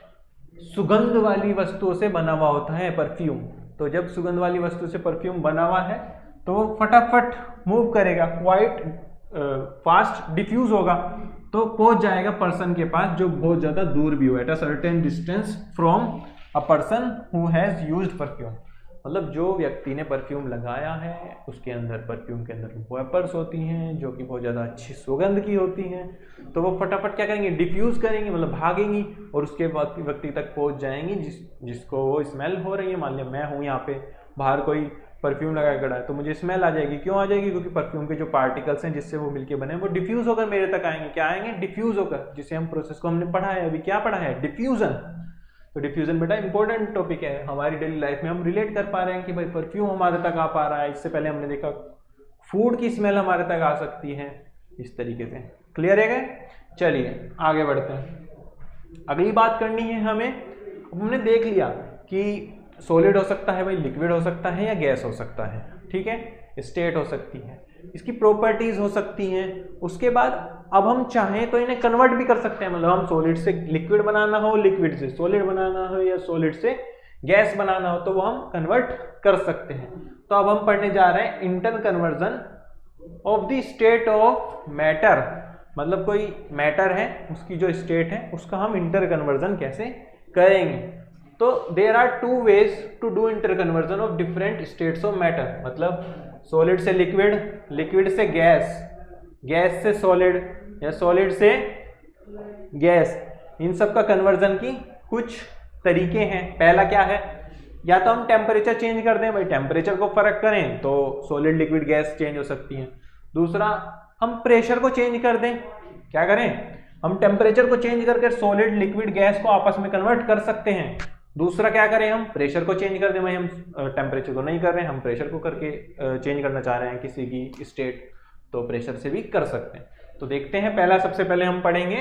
S1: सुगंध वाली वस्तुओं से बना हुआ होता है परफ्यूम, तो जब सुगंध वाली वस्तु से परफ्यूम बना हुआ है तो वो फटाफट मूव करेगा, क्वाइट फास्ट डिफ्यूज होगा, तो पहुंच जाएगा पर्सन के पास जो बहुत ज्यादा दूर भी हो, at a certain distance from a person who has used perfume, मतलब जो व्यक्ति ने परफ्यूम लगाया है उसके अंदर, परफ्यूम के अंदर वेपर्स होती हैं जो कि बहुत ज़्यादा अच्छी सुगंध की होती हैं, तो वो फटाफट क्या करेंगे, डिफ्यूज करेंगे, मतलब भागेंगी और उसके व्यक्ति तक पहुंच जाएंगी जिसको वो स्मेल हो रही है। मान लिया मैं हूँ यहाँ पे, बाहर कोई परफ्यूम लगा खड़ा है तो मुझे स्मेल आ जाएगी, क्यों आ जाएगी, क्योंकि परफ्यूम के जो पार्टिकल्स हैं जिससे वो मिलके बने वो डिफ्यूज होकर मेरे तक आएंगे, क्या आएंगे, डिफ्यूज होकर, जिसे हम प्रोसेस को हमने पढ़ा है अभी, क्या पढ़ा है, डिफ्यूजन। तो डिफ्यूजन बेटा इंपॉर्टेंट टॉपिक है, हमारी डेली लाइफ में हम रिलेट कर पा रहे हैं कि भाई परफ्यूम हमारे तक आ पा रहा है, इससे पहले हमने देखा फूड की स्मेल हमारे तक आ सकती है, इस तरीके से। क्लियर है क्या? चलिए आगे बढ़ते हैं। अगली बात करनी है हमें, अब हमने देख लिया कि सॉलिड हो सकता है भाई, लिक्विड हो सकता है या गैस हो सकता है, ठीक है, स्टेट हो सकती है, इसकी प्रॉपर्टीज हो सकती हैं, उसके बाद अब हम चाहें तो इन्हें कन्वर्ट भी कर सकते हैं, मतलब हम सॉलिड से लिक्विड बनाना हो, लिक्विड से सॉलिड बनाना हो, या सॉलिड से गैस बनाना हो तो वो हम कन्वर्ट कर सकते हैं। तो अब हम पढ़ने जा रहे हैं inter conversion of the state of matter, मतलब कोई मैटर है उसकी जो स्टेट है उसका हम इंटर कन्वर्जन कैसे करेंगे। तो there are two ways to do inter conversion of different states of matter, मतलब सॉलिड से लिक्विड, लिक्विड से गैस, गैस से सॉलिड, या सॉलिड से गैस, इन सब का कन्वर्जन की कुछ तरीके हैं। पहला क्या है, या तो हम टेम्परेचर चेंज कर दें, भाई टेम्परेचर को फर्क करें तो सॉलिड लिक्विड गैस चेंज हो सकती है। दूसरा हम प्रेशर को चेंज कर दें, क्या करें, हम टेम्परेचर को चेंज करके सॉलिड लिक्विड गैस को आपस में कन्वर्ट कर सकते हैं। दूसरा क्या करें, हम प्रेशर को चेंज कर दें, भाई हम टेम्परेचर को नहीं कर रहे हैं, हम प्रेशर को करके चेंज करना चाह रहे हैं किसी की स्टेट, तो प्रेशर से भी कर सकते हैं। तो देखते हैं, पहला सबसे पहले हम पढ़ेंगे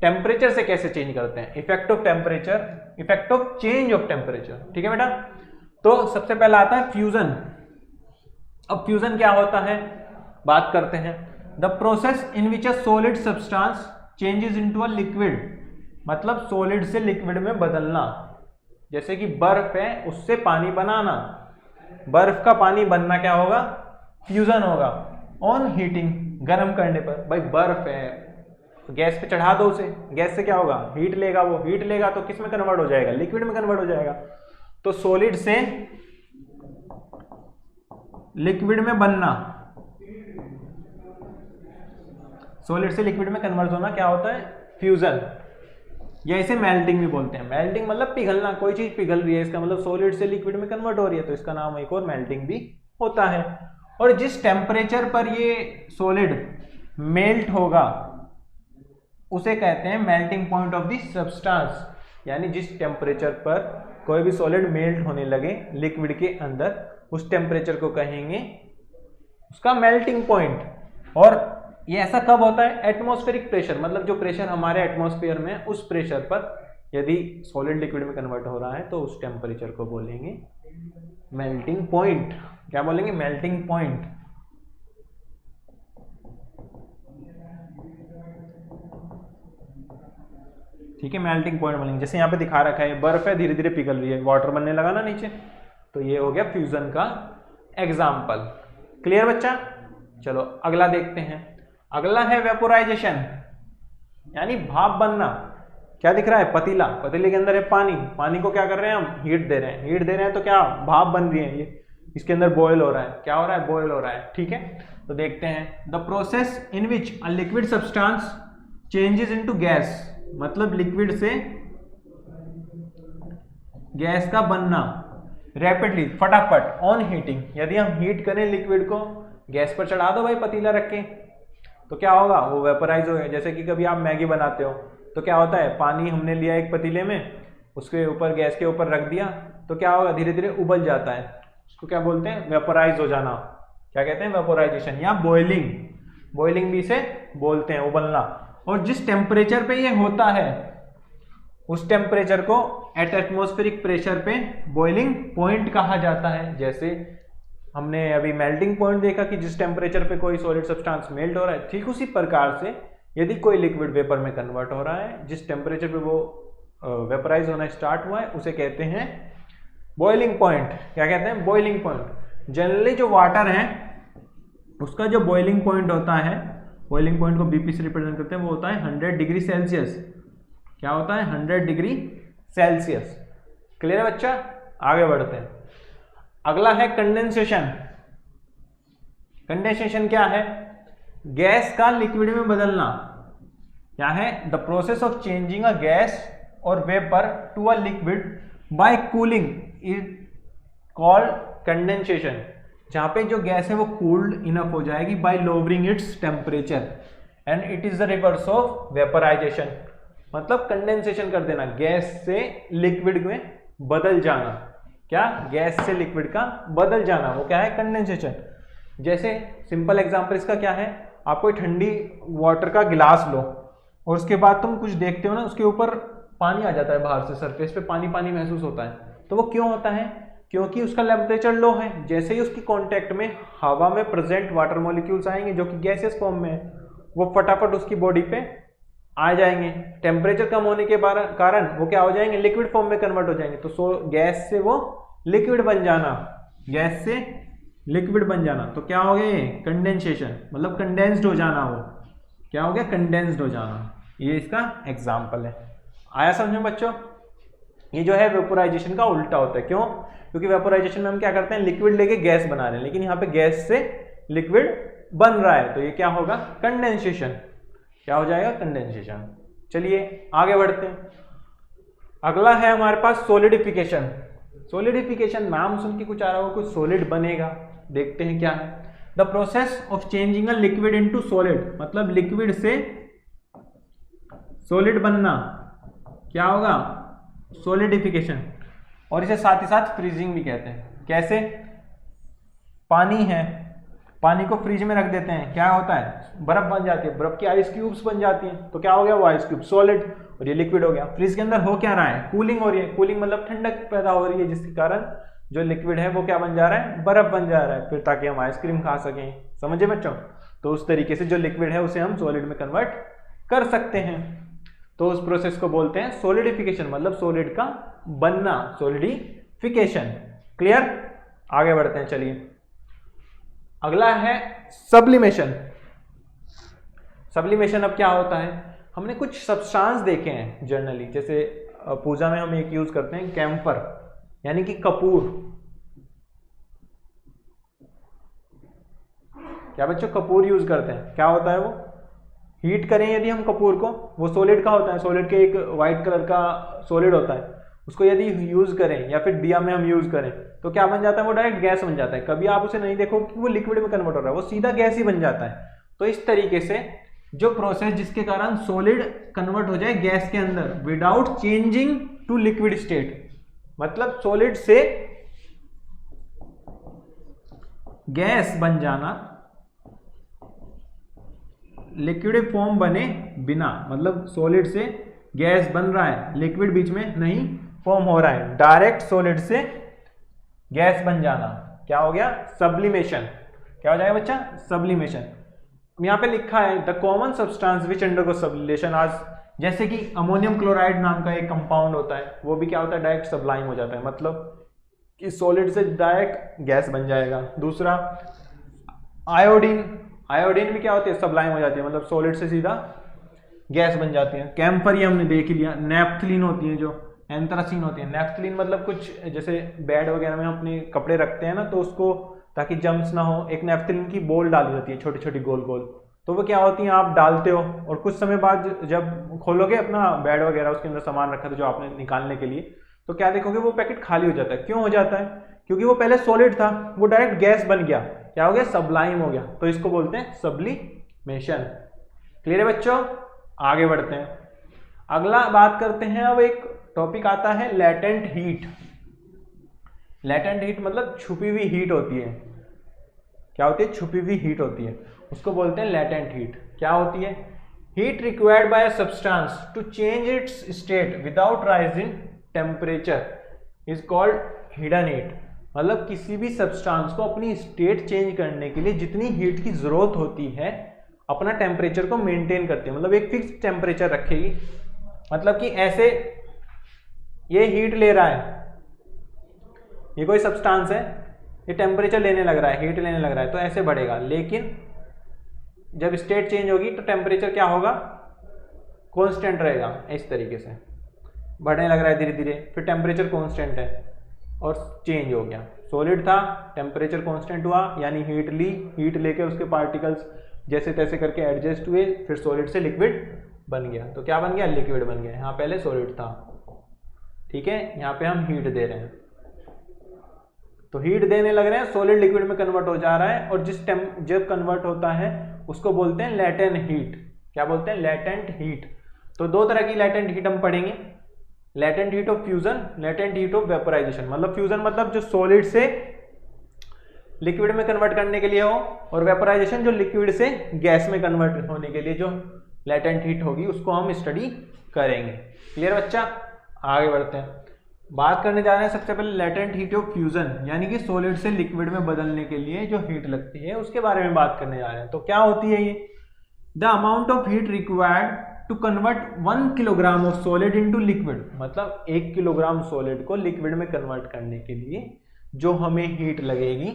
S1: टेम्परेचर से कैसे चेंज करते हैं, effect of temperature, effect of change of temperature. ठीक है बेटा, तो सबसे पहला आता है फ्यूजन। अब फ्यूजन क्या होता है बात करते हैं। The process in which a solid substance changes into a liquid, मतलब सॉलिड से लिक्विड में बदलना। जैसे कि बर्फ है उससे पानी बनाना, बर्फ का पानी बनना क्या होगा, फ्यूजन होगा। ऑन हीटिंग, गर्म करने पर, भाई बर्फ है गैस पे चढ़ा दो उसे, गैस से क्या होगा, हीट लेगा, वो हीट लेगा तो किस में कन्वर्ट हो जाएगा, लिक्विड में कन्वर्ट हो जाएगा। तो सॉलिड से लिक्विड में बनना, सॉलिड से लिक्विड में कन्वर्ट होना क्या होता है, फ्यूजन, या इसे मेल्टिंग भी बोलते हैं। मेल्टिंग मतलब पिघलना, कोई चीज पिघल रही है, इसका मतलब सॉलिड से लिक्विड में कन्वर्ट हो रही है, तो इसका नाम एक और मेल्टिंग भी होता है। और जिस टेम्परेचर पर ये सॉलिड मेल्ट होगा उसे कहते हैं melting point of the substance, यानी जिस टेम्परेचर पर कोई भी सॉलिड मेल्ट होने लगे लिक्विड के अंदर, उस टेम्परेचर को कहेंगे उसका मेल्टिंग पॉइंट। और ये ऐसा कब होता है, एटमॉस्फेरिक प्रेशर, मतलब जो प्रेशर हमारे एटमॉस्फेयर में है उस प्रेशर पर यदि सॉलिड लिक्विड में कन्वर्ट हो रहा है तो उस टेम्परेचर को बोलेंगे मेल्टिंग पॉइंट। क्या बोलेंगे, मेल्टिंग पॉइंट। ठीक है, मेल्टिंग पॉइंट बोलेंगे। जैसे यहाँ पे दिखा रखा है बर्फ है धीरे धीरे पिघल रही है, वाटर बनने लगा ना नीचे, तो ये हो गया फ्यूजन का एग्जाम्पल। क्लियर बच्चा, चलो अगला देखते हैं। अगला है वेपोराइजेशन, यानी भाप बनना। क्या दिख रहा है, पतीला, पतीले के अंदर है पानी, पानी को क्या कर रहे हैं हम, हीट दे रहे हैं, हीट दे रहे हैं तो क्या भाप बन रही है, ये इसके अंदर बॉयल हो रहा है, क्या हो रहा है, बॉयल हो रहा है। ठीक है, तो देखते हैं। The process in which a liquid substance changes into gas, मतलब लिक्विड से गैस का बनना रैपिडली, फटाफट, ऑन हीटिंग। यदि हम हीट करें लिक्विड को, गैस पर चढ़ा दो भाई पतीला रख के, तो क्या होगा, वो वेपोराइज हो गया। जैसे कि कभी आप मैगी बनाते हो तो क्या होता है, पानी हमने लिया एक पतीले में, उसके ऊपर गैस के ऊपर रख दिया, तो क्या होगा, धीरे धीरे उबल जाता है, उसको क्या बोलते हैं, वेपोराइज हो जाना। क्या कहते हैं, वेपोराइजेशन या बॉइलिंग, बॉइलिंग भी इसे बोलते हैं, उबलना। और जिस टेम्परेचर पे ये होता है उस टेम्परेचर को एट एटमॉस्फेरिक प्रेशर पे बॉइलिंग पॉइंट कहा जाता है। जैसे हमने अभी मेल्टिंग पॉइंट देखा कि जिस टेम्परेचर पे कोई सॉलिड सब्सटेंस मेल्ट हो रहा है, ठीक उसी प्रकार से यदि कोई लिक्विड वेपर में कन्वर्ट हो रहा है, जिस टेम्परेचर पे वो वेपराइज होना स्टार्ट हुआ है उसे कहते हैं बॉइलिंग पॉइंट। क्या कहते हैं, बॉइलिंग पॉइंट। जनरली जो वाटर है उसका जो बॉइलिंग पॉइंट होता है, बॉइलिंग पॉइंट को बीपी से रिप्रेजेंट करते हैं, वो होता है 100 डिग्री सेल्सियस। क्या होता है, 100 डिग्री सेल्सियस। क्लियर है बच्चा, आगे बढ़ते हैं। अगला है कंडेंसेशन। कंडेंसेशन क्या है, गैस का लिक्विड में बदलना। क्या है, the process of changing a gas और vapour to a liquid by cooling is called condensation. जहां पे जो गैस है वो कूल्ड इनफ हो जाएगी by lowering its temperature, and it is the reverse of vaporisation. मतलब कंडेंसेशन कर देना, गैस से लिक्विड में बदल जाना। क्या, गैस से लिक्विड का बदल जाना, वो क्या है, कंडेंसेशन। जैसे सिंपल एग्जांपल इसका क्या है, आप कोई ठंडी वाटर का गिलास लो और उसके बाद तुम कुछ देखते हो ना, उसके ऊपर पानी आ जाता है, बाहर से सरफेस पे पानी पानी महसूस होता है। तो वो क्यों होता है, क्योंकि उसका टेम्परेचर लो है। जैसे ही उसकी कांटेक्ट में हवा में प्रेजेंट वाटर मॉलिक्यूल्स आएंगे जो कि गैसियस फॉर्म में है, वो फटाफट उसकी बॉडी पे आ जाएंगे। टेम्परेचर कम होने के कारण वो क्या हो जाएंगे, लिक्विड फॉर्म में कन्वर्ट हो जाएंगे। तो गैस से वो लिक्विड बन जाना, गैस से लिक्विड बन जाना, तो क्या हो गया, कंडेंसेशन, मतलब कंडेंस्ड हो जाना। वो क्या हो गया, कंडेंस्ड हो जाना। ये इसका एग्जाम्पल है। आया समझ में बच्चों? ये जो है वेपोराइजेशन का उल्टा होता है। क्यों? क्योंकि वेपोराइजेशन में हम क्या करते हैं, लिक्विड लेके गैस बना रहे हैं, लेकिन यहाँ पे गैस से लिक्विड बन रहा है, तो ये क्या होगा, कंडेंसेशन। क्या हो जाएगा, कंडेंसेशन। चलिए आगे बढ़ते हैं। अगला है हमारे पास सॉलिडिफिकेशन। सॉलिडिफिकेशन नाम सुन के कुछ आ रहा होगा, कुछ सॉलिड बनेगा, देखते हैं क्या है। The process of changing a liquid into solid, मतलब लिक्विड से सॉलिड बनना, क्या होगा, सॉलिडिफिकेशन। और इसे साथ ही साथ फ्रीजिंग भी कहते हैं। कैसे? पानी है, पानी को फ्रिज में रख देते हैं, क्या होता है, बर्फ बन जाती है, बर्फ की आइस क्यूब्स बन जाती हैं, तो क्या हो गया, वो आइस क्यूब सॉलिड, और ये लिक्विड हो गया। फ्रिज के अंदर हो क्या रहा है, कूलिंग हो रही है। कूलिंग मतलब ठंडक पैदा हो रही है, जिसके कारण जो लिक्विड है वो क्या बन जा रहा है, बर्फ बन जा रहा है, फिर ताकि हम आइसक्रीम खा सकें। समझे बच्चों? तो उस तरीके से जो लिक्विड है उसे हम सॉलिड में कन्वर्ट कर सकते हैं। तो उस प्रोसेस को बोलते हैं सॉलिडिफिकेशन, मतलब सॉलिड का बनना, सॉलिडिफिकेशन। क्लियर? आगे बढ़ते हैं। चलिए अगला है सब्लिमेशन। सब्लिमेशन अब क्या होता है, हमने कुछ सब्सटेंस देखे हैं जनरली, जैसे पूजा में हम एक यूज करते हैं कैम्फर, यानी कि कपूर। क्या बच्चों, कपूर यूज करते हैं। क्या होता है वो, हीट करें यदि हम कपूर को, वो सॉलिड का होता है, सॉलिड के एक वाइट कलर का सॉलिड होता है, उसको यदि यूज करें या फिर दिया में हम यूज करें तो क्या बन जाता है, वो डायरेक्ट गैस बन जाता है। कभी आप उसे नहीं देखो कि वो लिक्विड में कन्वर्ट हो रहा है, वो सीधा गैस ही बन जाता है। तो इस तरीके से जो प्रोसेस जिसके कारण सॉलिड कन्वर्ट हो जाए गैस के अंदर without changing to liquid state, मतलब सॉलिड से गैस बन जाना, लिक्विड फॉर्म बने बिना, मतलब सॉलिड से गैस बन रहा है, लिक्विड बीच में नहीं फॉर्म हो रहा है, डायरेक्ट सॉलिड से गैस बन जाना, क्या हो गया, सब्लिमेशन। क्या हो जाएगा बच्चा, सब्लिमेशन। यहाँ पे लिखा है the common substance which undergo sublimation आज, जैसे कि अमोनियम क्लोराइड नाम का एक कंपाउंड होता है, वो भी क्या होता है, डायरेक्ट सब्लाइम हो जाता है, मतलब कि सॉलिड से डायरेक्ट गैस बन जाएगा। दूसरा आयोडीन, आयोडीन भी क्या होती है, सब्लाइम हो जाती है, मतलब सॉलिड से सीधा गैस बन जाती है। कैम्फर ये हमने देख लिया। नेफ्थलीन होती है, जो एंथ्रासीन होती है। नेफ्थलीन मतलब कुछ जैसे बेड वगैरह में हम अपने कपड़े रखते हैं ना, तो उसको ताकि जम्स ना हो, एक नेफ्थलीन की बॉल डाली होती है, छोटी छोटी गोल गोल, तो वो क्या होती है, आप डालते हो और कुछ समय बाद जब खोलोगे अपना बेड वगैरह, उसके अंदर सामान रखा था जो आपने निकालने के लिए, तो क्या देखोगे वो पैकेट खाली हो जाता है। क्यों हो जाता है, क्योंकि वो पहले सॉलिड था, वो डायरेक्ट गैस बन गया, क्या हो गया, सब्लाइम हो गया, तो इसको बोलते हैं सब्लिमेशन। क्लियर है बच्चों? आगे बढ़ते हैं। अगला बात करते हैं, अब एक टॉपिक आता है लेटेंट हीट। लेटेंट हीट मतलब छुपी हुई हीट होती है। क्या होती है, छुपी हुई हीट होती है, उसको बोलते हैं लेटेंट हीट। क्या होती है, heat required by a substance to change its state without rise in temperature is called hidden heat. मतलब किसी भी सब्सटेंस को अपनी स्टेट चेंज करने के लिए जितनी हीट की जरूरत होती है, अपना टेम्परेचर को मेंटेन करती है, मतलब एक फिक्स टेम्परेचर रखेगी। मतलब कि ऐसे ये हीट ले रहा है, ये कोई सब्सटेंस है, ये टेम्परेचर लेने लग रहा है, हीट लेने लग रहा है, तो ऐसे बढ़ेगा, लेकिन जब स्टेट चेंज होगी तो टेम्परेचर क्या होगा, कांस्टेंट रहेगा। इस तरीके से बढ़ने लग रहा है धीरे धीरे, फिर टेम्परेचर कांस्टेंट है और चेंज हो गया। सॉलिड था, टेम्परेचर कांस्टेंट हुआ, यानी हीट ली, हीट लेके उसके पार्टिकल्स जैसे तैसे करके एडजस्ट हुए, फिर सॉलिड से लिक्विड बन गया। तो क्या बन गया, लिक्विड बन गया। यहाँ पहले सॉलिड था, ठीक है, यहाँ पे हम हीट दे रहे हैं, तो हीट देने लग रहे हैं, सॉलिड लिक्विड में कन्वर्ट हो जा रहा है, और जब कन्वर्ट होता है उसको बोलते हैं लेटेंट हीट। क्या बोलते हैं, लेटेंट हीट। तो दो तरह की लेटेंट हीट हम पढ़ेंगे, latent heat of fusion, latent heat of vaporisation. मतलब फ्यूजन मतलब जो सॉलिड से लिक्विड में कन्वर्ट करने के लिए हो, और वेपोराइजेशन जो लिक्विड से गैस में कन्वर्ट होने के लिए जो लेटेंट हीट होगी, उसको हम स्टडी करेंगे। क्लियर बच्चा? आगे बढ़ते हैं। बात करने जा रहे हैं सबसे पहले लेटेंट हीट ऑफ फ्यूजन, यानी कि सॉलिड से लिक्विड में बदलने के लिए जो हीट लगती है उसके बारे में बात करने जा रहे हैं। तो क्या होती है ये, the amount of heat required to convert 1 kilogram of solid into liquid, मतलब 1 किलोग्राम सॉलिड को लिक्विड में कन्वर्ट करने के लिए जो हमें हीट लगेगी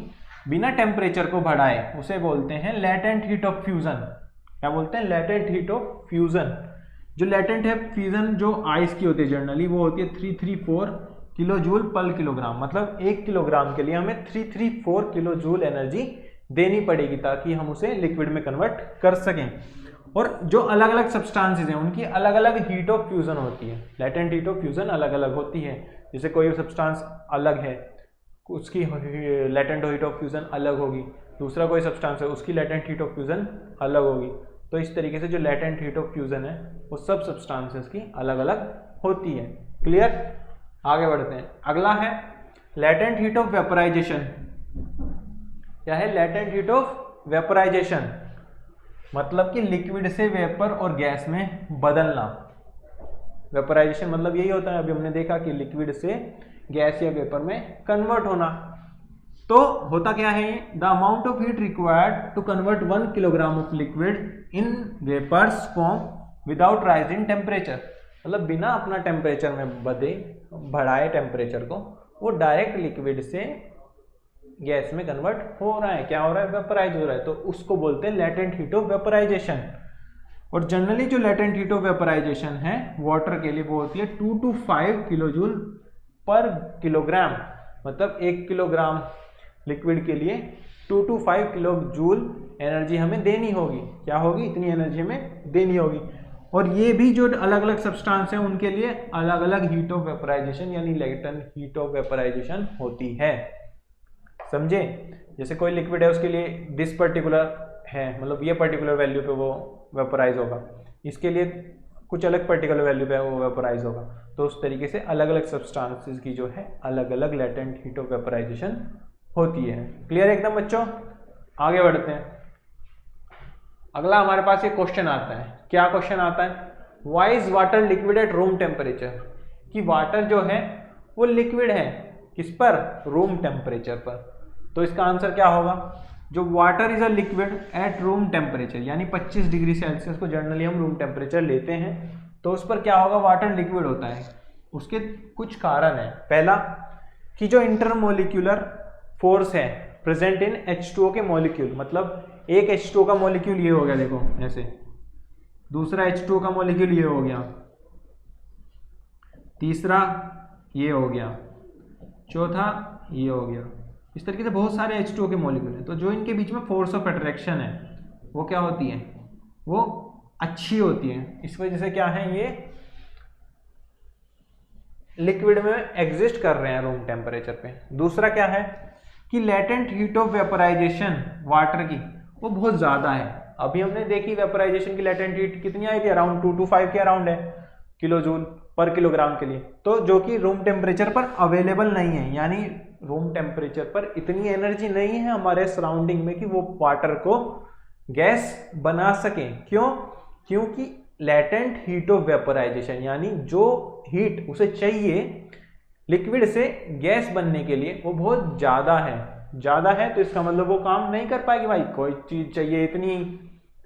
S1: बिना टेम्परेचर को बढ़ाए उसे बोलते हैं लेटेंट हीट ऑफ फ्यूजन। क्या बोलते हैं? Latent heat of fusion. जो लेटेंट है फ्यूजन जो आइस की होती है जनरली वो होती है 334 किलो जूल पर किलोग्राम, मतलब 1 किलोग्राम के लिए हमें 334 किलो जूल एनर्जी देनी पड़ेगी ताकि हम उसे लिक्विड में कन्वर्ट कर सकें। और जो अलग अलग सब्सटेंसेस हैं उनकी अलग अलग हीट ऑफ फ्यूजन होती है, लेटेंट हीट ऑफ फ्यूजन अलग अलग होती है। जैसे कोई सब्सटेंस अलग है उसकी लेटेंट हीट ऑफ फ्यूजन अलग होगी, दूसरा कोई सब्सटेंस है उसकी लेटेंट हीट ऑफ फ्यूजन अलग होगी। तो इस तरीके से जो लेटेंट हीट ऑफ फ्यूजन है वो सब सब्सटेंसेस की अलग अलग होती है। क्लियर? आगे बढ़ते हैं। अगला है लेटेंट हीट ऑफ वेपराइजेशन। क्या है लेटेंट हीट ऑफ वेपराइजेशन? मतलब कि लिक्विड से वेपर और गैस में बदलना। वेपराइजेशन मतलब यही होता है, अभी हमने देखा कि लिक्विड से गैस या वेपर में कन्वर्ट होना। तो होता क्या है? The amount of heat required to convert 1 kilogram of liquid in vapours form without rise in temperature, मतलब बिना अपना टेम्परेचर में बढ़ाए टेम्परेचर को, वो डायरेक्ट लिक्विड से गैस में कन्वर्ट हो रहा है। क्या हो रहा है? वेपराइज हो रहा है। तो उसको बोलते हैं लेटेंट हीट ऑफ वेपराइजेशन। और जनरली जो लेटेंट हीट ऑफ वेपराइजेशन है वाटर के लिए वो होती है 2 to 5 किलो जूल पर किलोग्राम, मतलब 1 किलोग्राम लिक्विड के लिए 2 to 5 किलो जूल एनर्जी हमें देनी होगी। क्या होगी? इतनी एनर्जी हमें देनी होगी। और ये भी जो अलग अलग सब्सटेंस हैं उनके लिए अलग अलग हीट ऑफ वेपराइजेशन यानी लेटेंट हीट ऑफ वेपराइजेशन होती है। समझे? जैसे कोई लिक्विड है उसके लिए दिस पर्टिकुलर है, मतलब ये पर्टिकुलर वैल्यू पे वो वेपराइज होगा, इसके लिए कुछ अलग पर्टिकुलर वैल्यू पे वो वेपराइज होगा। तो उस तरीके से अलग अलग सब्सटेंसेस की जो है अलग अलग लेटेंट हीट ऑफ वेपराइजेशन होती है। क्लियर एकदम बच्चों? आगे बढ़ते हैं। अगला हमारे पास ये क्वेश्चन आता है। क्या क्वेश्चन आता है? Why is water liquid at room temperature? कि वाटर जो है वो लिक्विड है किस पर? रूम टेम्परेचर पर। तो इसका आंसर क्या होगा? जो water is a liquid at room temperature यानी 25 डिग्री सेल्सियस को जनरली हम रूम टेम्परेचर लेते हैं, तो उस पर क्या होगा? वाटर लिक्विड होता है। उसके कुछ कारण है। पहला कि जो इंटरमोलिक्यूलर फोर्स है प्रेजेंट इन H2O के मॉलिक्यूल, मतलब एक H2O का मॉलिक्यूल ये हो गया, देखो ऐसे, दूसरा H2O का मॉलिक्यूल ये हो गया, तीसरा ये हो गया, चौथा ये हो गया। इस तरीके से बहुत सारे H2O के मॉलिक्यूल हैं। तो जो इनके बीच में फोर्स ऑफ अट्रैक्शन है वो क्या होती है? वो अच्छी होती है। इस वजह से क्या है, ये लिक्विड में एग्जिस्ट कर रहे हैं रूम टेम्परेचर पे। दूसरा क्या है कि latent heat of vaporisation water की वो बहुत ज़्यादा है। अभी हमने देखी वेपराइजेशन की लेटेंट हीट कितनी आई थी? अराउंड 2 to 5 के अराउंड है किलो जूल पर किलोग्राम के लिए। तो जो कि रूम टेम्परेचर पर अवेलेबल नहीं है, यानी रूम टेम्परेचर पर इतनी एनर्जी नहीं है हमारे सराउंडिंग में कि वो वाटर को गैस बना सकें। क्यों? क्योंकि लेटेंट हीट ऑफ वेपराइजेशन यानी जो हीट उसे चाहिए लिक्विड से गैस बनने के लिए वो बहुत ज़्यादा है। तो इसका मतलब वो काम नहीं कर पाएगी। भाई कोई चीज़ चाहिए इतनी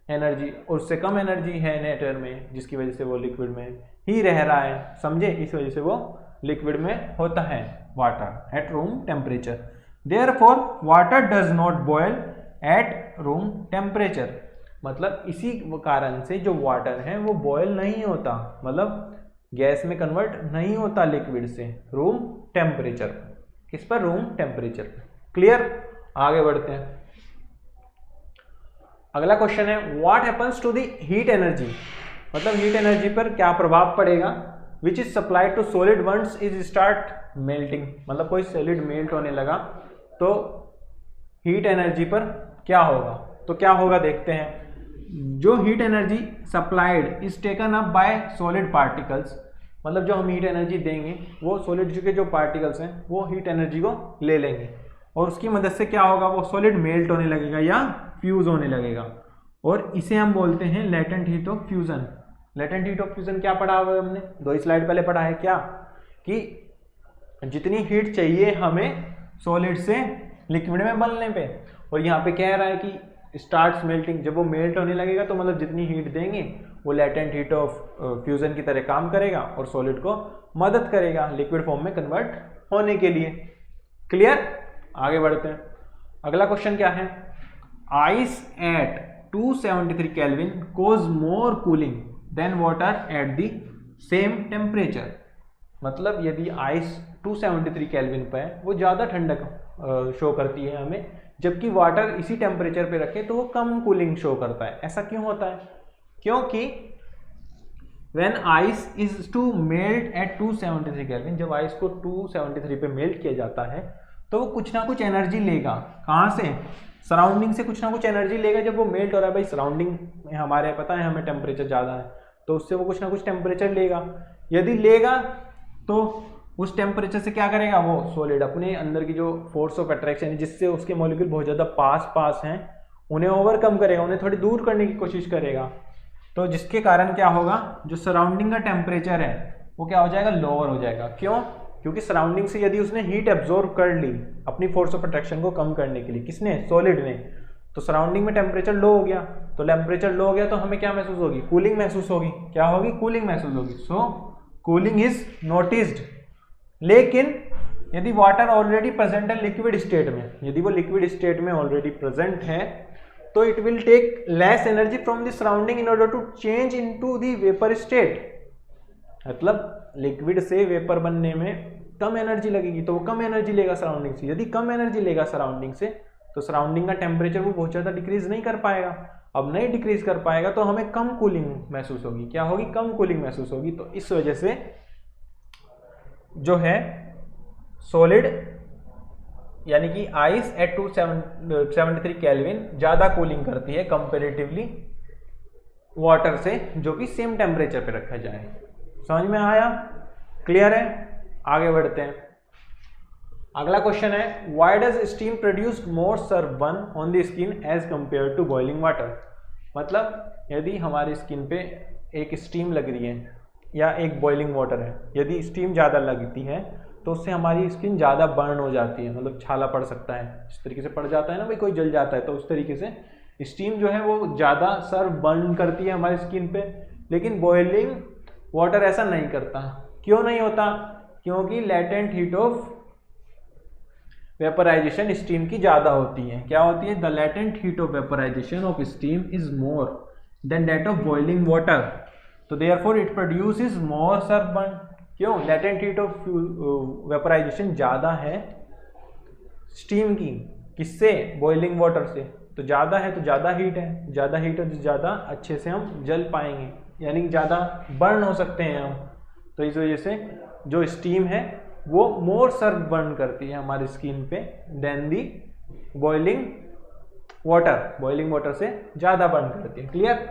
S1: एनर्जी और उससे कम एनर्जी है नेचर में, जिसकी वजह से वो लिक्विड में ही रह रहा है। समझे? इस वजह से वो लिक्विड में होता है water at room temperature. Therefore water does not boil at room temperature, मतलब इसी कारण से जो वाटर है वो बॉयल नहीं होता, मतलब गैस में कन्वर्ट नहीं होता लिक्विड से रूम टेम्परेचर। किस पर? रूम टेम्परेचर पर। क्लियर? आगे बढ़ते हैं। अगला क्वेश्चन है what happens to the heat energy, मतलब हीट एनर्जी पर क्या प्रभाव पड़ेगा which is supplied to solid once is start melting, मतलब कोई सॉलिड मेल्ट होने लगा तो हीट एनर्जी पर क्या होगा? तो क्या होगा देखते हैं। जो heat energy supplied is taken up by solid particles, मतलब जो हम हीट एनर्जी देंगे वो सॉलिड के जो पार्टिकल्स हैं वो हीट एनर्जी को ले लेंगे और उसकी मदद से क्या होगा? वो सॉलिड मेल्ट होने लगेगा या फ्यूज होने लगेगा, और इसे हम बोलते हैं latent heat of fusion. Latent heat of fusion क्या पढ़ा हुआ है हमने? 2 स्लाइड पहले पढ़ा है क्या, कि जितनी हीट चाहिए हमें सॉलिड से लिक्विड में बनने पे, और यहाँ पे कह रहा है कि स्टार्ट्स मेल्टिंग, जब वो मेल्ट होने लगेगा तो मतलब जितनी हीट देंगे वो लेटेंट हीट ऑफ फ्यूजन की तरह काम करेगा और सॉलिड को मदद करेगा लिक्विड फॉर्म में कन्वर्ट होने के लिए। क्लियर? आगे बढ़ते हैं। अगला क्वेश्चन क्या है? Ice at 273 kelvin causes more cooling than water at the same temperature. मतलब यदि आइस 273 केल्विन पर है वो ज़्यादा ठंडक शो करती है हमें, जबकि वाटर इसी टेम्परेचर पे रखें तो वो कम कूलिंग शो करता है। ऐसा क्यों होता है? क्योंकि when ice is to melt at 273 kelvin, जब आइस को 273 पे मेल्ट किया जाता है तो वो कुछ ना कुछ एनर्जी लेगा। कहाँ से? सराउंडिंग से कुछ ना कुछ एनर्जी लेगा। जब वो मेल्ट हो रहा है भाई, सराउंडिंग में हमारे पता है हमें टेम्परेचर ज़्यादा है तो उससे वो कुछ ना कुछ टेम्परेचर लेगा। यदि लेगा तो उस टेम्परेचर से क्या करेगा? वो सॉलिड अपने अंदर की जो फोर्स ऑफ अट्रैक्शन है जिससे उसके मॉलिक्यूल बहुत ज़्यादा पास हैं उन्हें ओवरकम करेगा, उन्हें थोड़ी दूर करने की कोशिश करेगा। तो जिसके कारण क्या होगा? जो सराउंडिंग का टेम्परेचर है वो क्या हो जाएगा? लोअर हो जाएगा। क्यों? क्योंकि सराउंडिंग से यदि उसने हीट एब्जॉर्ब कर ली अपनी फोर्स ऑफ अट्रैक्शन को कम करने के लिए, किसने? सॉलिड ने, तो सराउंडिंग में टेम्परेचर लो हो गया। तो टेम्परेचर लो हो गया तो हमें क्या महसूस होगी? कूलिंग महसूस होगी। क्या होगी? कूलिंग महसूस होगी। So cooling is noticed. लेकिन यदि वाटर ऑलरेडी प्रेजेंट है लिक्विड स्टेट में, यदि वो लिक्विड स्टेट में ऑलरेडी प्रेजेंट है तो it will take less energy from the surrounding in order to change into the vapour state. मतलब लिक्विड से वेपर बनने में कम एनर्जी लगेगी तो वो कम एनर्जी लेगा सराउंडिंग से। यदि कम एनर्जी लेगा सराउंडिंग से तो सराउंडिंग का टेम्परेचर वो बहुत ज़्यादा डिक्रीज नहीं कर पाएगा। अब नहीं डिक्रीज कर पाएगा तो हमें कम कूलिंग महसूस होगी। क्या होगी? कम कूलिंग महसूस होगी। तो इस वजह से जो है सॉलिड यानी कि आइस एट 273 केल्विन ज़्यादा कूलिंग करती है कंपेरेटिवली वाटर से जो कि सेम टेम्परेचर पे रखा जाए। समझ में आया? क्लियर है? आगे बढ़ते हैं। अगला क्वेश्चन है why does steam produce more सरबन on the skin as compare to boiling water. मतलब यदि हमारी स्किन पे एक स्टीम लग रही है या एक बॉइलिंग वाटर है, यदि स्टीम ज़्यादा लगती है तो उससे हमारी स्किन ज़्यादा बर्न हो जाती है, मतलब छाला पड़ सकता है। इस तरीके से पड़ जाता है ना भाई, कोई जल जाता है, तो उस तरीके से स्टीम जो है वो ज़्यादा सर बर्न करती है हमारी स्किन पे। लेकिन बॉइलिंग वाटर ऐसा नहीं करता। क्यों नहीं होता? क्योंकि latent heat of vaporisation steam की ज़्यादा होती है। क्या होती है? The latent heat of vaporisation of steam is more than that of boiling water, तो therefore it produces more severe burn. क्यों? लेटेंट हीट ऑफ वेपराइजेशन ज़्यादा है स्टीम की। किससे? बॉइलिंग वाटर से। तो ज़्यादा है तो ज़्यादा हीट है, ज़्यादा हीट है तो ज़्यादा अच्छे से हम जल पाएंगे, यानी कि ज़्यादा बर्न हो सकते हैं हम। तो इस वजह से जो स्टीम है वो मोर सर्व बर्न करती है हमारी स्किन पे देन दी बॉइलिंग वाटर। बॉइलिंग वाटर से ज़्यादा बर्न करती है। क्लियर?